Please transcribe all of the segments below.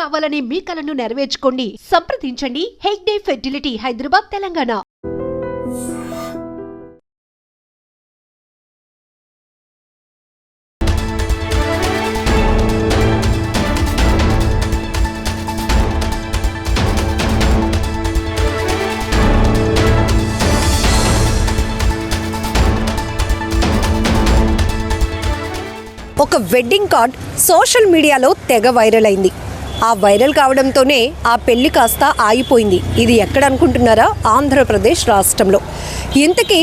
కావాలనే మీ కలను నెరవేర్చుకోండి. సంప్రదించండి హెగ్డే ఫెర్టిలిటీ, హైదరాబాద్, తెలంగాణ. ఒక వెడ్డింగ్ కార్డ్ సోషల్ మీడియాలో తెగ వైరల్ అయింది. ఆ వైరల్ కావడంతోనే ఆ పెళ్లి కాస్త ఆగిపోయింది. ఇది ఎక్కడ అనుకుంటున్నారా? ఆంధ్రప్రదేశ్ రాష్ట్రంలో. ఇంతకీ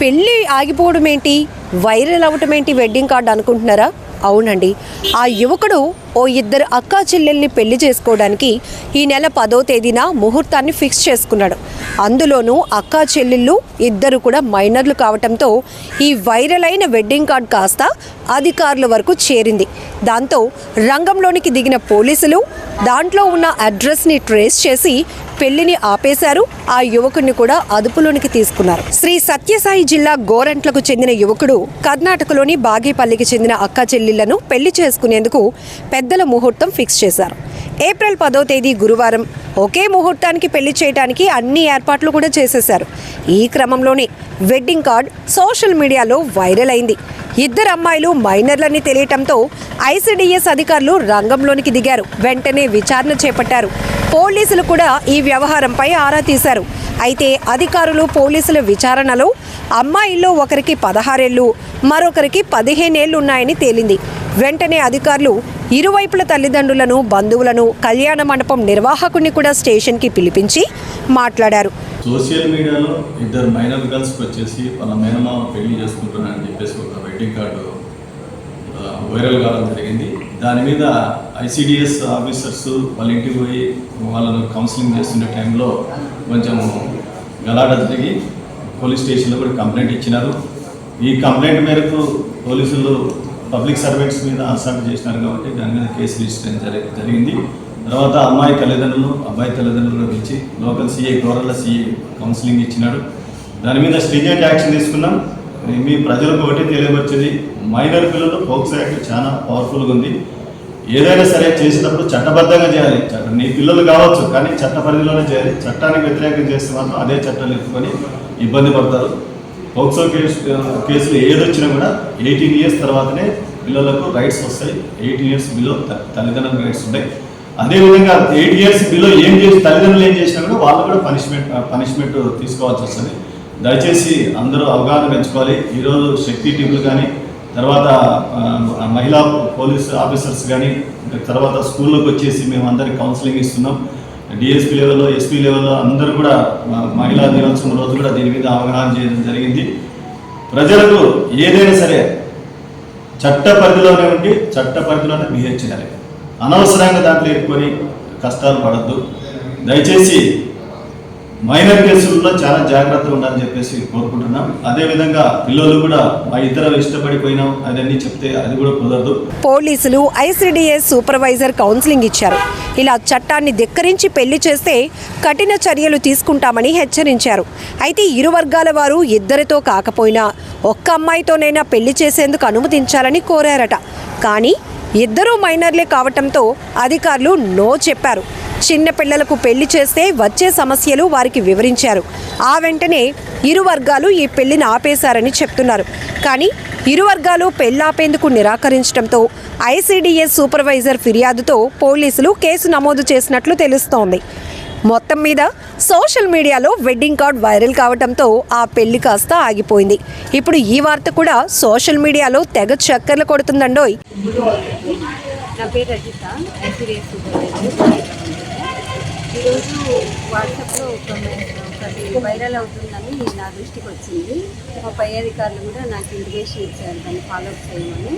పెళ్ళి ఆగిపోవడం ఏంటి, వైరల్ అవ్వటం ఏంటి వెడ్డింగ్ కార్డ్ అనుకుంటున్నారా? అవునండి, ఆ యువకుడు ఓ ఇద్దరు అక్కా చెల్లెల్ని పెళ్లి చేసుకోవడానికి ఈ నెల 10వ తేదీన ముహూర్తాన్ని ఫిక్స్ చేసుకున్నాడు. అందులోనూ అక్కా చెల్లెళ్ళు ఇద్దరు కూడా మైనర్లు కావటంతో ఈ వైరల్ అయిన వెడ్డింగ్ కార్డ్ కాస్త అధికారుల వరకు చేరింది. దాంతో రంగంలోనికి దిగిన పోలీసులు దాంట్లో ఉన్న అడ్రస్ని ట్రేస్ చేసి పెళ్లిని ఆపేశారు. ఆ యువకుడిని కూడా అదుపులోనికి తీసుకున్నారు. శ్రీ సత్యసాయి జిల్లా గోరంట్లకు చెందిన యువకుడు కర్ణాటకలోని బాగేపల్లికి చెందిన అక్కా చెల్లెళ్లను పెళ్లి చేసుకునేందుకు పెద్దల ముహూర్తం ఫిక్స్ చేశారు. ఏప్రిల్ 10వ తేదీ గురువారం ఒకే ముహూర్తానికి పెళ్లి చేయడానికి అన్ని ఏర్పాట్లు కూడా చేసేశారు. ఈ క్రమంలోనే వెడ్డింగ్ కార్డ్ సోషల్ మీడియాలో వైరల్ అయింది. ఇద్దరు అమ్మాయిలు మైనర్లని తెలియటంతో ఐసిడిఎస్ అధికారులు రంగంలోనికి దిగారు. వెంటనే విచారణ చేపట్టారు. పోలీసులు కూడా ఈ వ్యవహారంపై ఆరా తీశారు. అయితే అధికారులు పోలీసుల విచారణలో అమ్మాయిల్లో ఒకరికి 16 ఏళ్లు, మరొకరికి 15 ఏళ్లు ఉన్నాయని తేలింది. వెంటనే అధికారులు ఇరువైపుల తల్లిదండ్రులను, బంధువులను, కళ్యాణ మండపం నిర్వాహకుడిని కూడా స్టేషన్కి పిలిపించి మాట్లాడారు. సోషల్ మీడియాలో ఇద్దరు మైనర్ గర్ల్స్కి వచ్చేసి వాళ్ళ మేనమామ పెళ్లి చేసుకుంటున్నారని చెప్పేసి ఒక వెడ్డింగ్ కార్డు వైరల్ కావడం జరిగింది. దాని మీద ఐసిడిఎస్ ఆఫీసర్స్ వాళ్ళ ఇంటికి పోయి వాళ్ళను కౌన్సిలింగ్ చేస్తున్న టైంలో కొంచెం గలాట జరిగి పోలీస్ స్టేషన్లో కూడా కంప్లైంట్ ఇచ్చినారు. ఈ కంప్లైంట్ మేరకు పోలీసులు పబ్లిక్ సర్వెంట్స్ మీద అసాల్ట్ చేసినారు కాబట్టి దాని మీద కేసు రిజిస్టర్ జరిగింది. తర్వాత అమ్మాయి తల్లిదండ్రులు, అబ్బాయి తల్లిదండ్రులు పిలిచి లోకల్ సిఐ, గోరల్ల సిఐ కౌన్సిలింగ్ ఇచ్చినాడు. దాని మీద స్ట్రింజెంట్ యాక్షన్ తీసుకున్నాం. మీ ప్రజలకు ఒకటి తెలియవచ్చేది, మైనర్ పిల్లలు పోక్సో యాక్ట్ చాలా పవర్ఫుల్గా ఉంది. ఏదైనా సరే చేసినప్పుడు చట్టబద్ధంగా చేయాలి. నీ పిల్లలు కావచ్చు కానీ చట్ట పరిధిలోనే చేయాలి. చట్టానికి వ్యతిరేకం చేస్తే మాత్రం అదే చట్టాలు ఎత్తుకొని ఇబ్బంది పడతారు. పోక్సో కేసులు ఏదొచ్చినా కూడా 18 ఇయర్స్ తర్వాతనే పిల్లలకు రైట్స్ వస్తాయి. 18 ఇయర్స్ బిలో తల్లిదండ్రులకు రైట్స్ ఉంటాయి. అదేవిధంగా 8 ఇయర్స్ బిలో ఏం చేసి తల్లిదండ్రులు ఏం చేసినా కూడా వాళ్ళు కూడా పనిష్మెంట్ తీసుకోవాల్సి వస్తుంది. దయచేసి అందరూ అవగాహన పెంచుకోవాలి. ఈరోజు శక్తి టీములు కానీ, తర్వాత మహిళా పోలీస్ ఆఫీసర్స్ కానీ, తర్వాత స్కూల్లోకి వచ్చేసి మేము అందరికి కౌన్సిలింగ్ ఇస్తున్నాం. డిఎస్పీ లెవెల్లో, ఎస్పీ లెవెల్లో అందరూ కూడా మహిళా దినోత్సవం రోజు కూడా దీని మీద అవగాహన చేయడం జరిగింది. ప్రజలకు ఏదైనా సరే చట్ట పరిధిలోనే ఉండి చట్ట పరిధిలోనే బిహేవ్ చేయాలి. అనవసరంగా దాంట్లో ఎక్కుకొని కష్టాలు పడద్దు. దయచేసి మైనర్ కేసుల్లో చాలా జాగ్రత్తగా ఉండాలని చెప్పేసి కోరుకుంటున్నాం. అదేవిధంగా పిల్లలు కూడా మా ఇద్దరు ఇష్టపడిపోయినాం అదన్నీ చెప్తే అది కూడా కుదరదు. పోలీసులు ఐసిడిఎస్ సూపర్వైజర్ కౌన్సిలింగ్ ఇచ్చారు. ఇలా చట్టాన్ని ధిక్కరించి పెళ్లి చేస్తే కఠిన చర్యలు తీసుకుంటామని హెచ్చరించారు. అయితే ఇరు వర్గాల వారు ఇద్దరితో కాకపోయినా ఒక్క అమ్మాయితోనైనా పెళ్లి చేసేందుకు అనుమతించాలని కోరారట. కానీ ఇద్దరూ మైనర్లే కావటంతో అధికారులు నో చెప్పారు. చిన్న పిల్లలకు పెళ్లి చేస్తే వచ్చే సమస్యలు వారికి వివరించారు. ఆ వెంటనే ఇరు వర్గాలు ఈ పెళ్లిని ఆపేశారని చెప్తున్నారు. కానీ ఇరు వర్గాలు పెళ్లాపేందుకు నిరాకరించడంతో ఐసిడిఎస్ సూపర్వైజర్ ఫిర్యాదుతో పోలీసులు కేసు నమోదు చేసినట్లు తెలుస్తోంది. మొత్తం మీద సోషల్ మీడియాలో వెడ్డింగ్ కార్డ్ వైరల్ కావడంతో ఆ పెళ్లి కాస్త ఆగిపోయింది. ఇప్పుడు ఈ వార్త కూడా సోషల్ మీడియాలో తెగ చక్కర్లు కొడుతుందండోయ్. నా పేరు రజిత, ఐసిడిఎస్ సూపర్వైజర్. ఈరోజు వాట్సాప్లో ఒకటి వైరల్ అవుతుందని నా దృష్టికి వచ్చింది. మా పై అధికారులు కూడా నాకు ఇంటిమేషన్ ఇచ్చారు దాన్ని ఫాలోఅప్ చేయమని.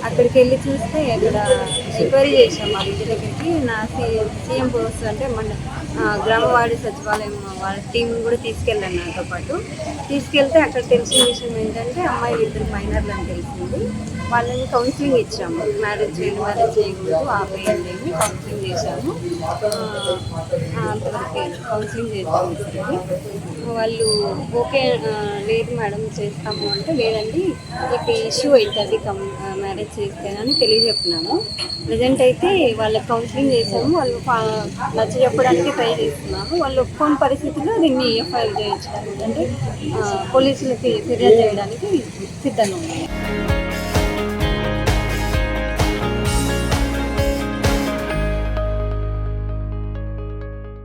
అక్కడికి వెళ్ళి చూస్తే అక్కడ ఎంక్వైరీ చేశాం. మా ఇంటి దగ్గరికి నా సీఎం పోస్ట్ అంటే మన గ్రామవాడి సచివాలయం వాళ్ళ టీం కూడా తీసుకెళ్ళాను. నాతో పాటు తీసుకెళ్తే అక్కడ తెలిసిన విషయం ఏంటంటే అమ్మాయిలు ఇద్దరు మైనర్లు అని తెలిసింది. వాళ్ళని కౌన్సిలింగ్ ఇచ్చాము. మ్యారేజ్ చేయకూడదు, ఆపేయండి అని కౌన్సిలింగ్ చేశాము. అంతవరకు కౌన్సిలింగ్ చేసాము. వాళ్ళు ఓకే లేదు మేడం చేస్తాము అంటే, లేదండి మీకు ఇష్యూ అవుతుంది మ్యారేజ్ చేస్తే అని తెలియజెప్పినాము. ప్రజెంట్ అయితే వాళ్ళకి కౌన్సిలింగ్ చేసాము. వాళ్ళు నచ్చ చెప్పడానికి ట్రై చేస్తున్నాము. వాళ్ళు ఒప్పుకోని పరిస్థితుల్లో దీన్ని ఎఫ్ఐఆర్ చేయించడానికి అంటే పోలీసులకి ఫిర్యాదు చేయడానికి సిద్ధంగా ఉన్నాయి.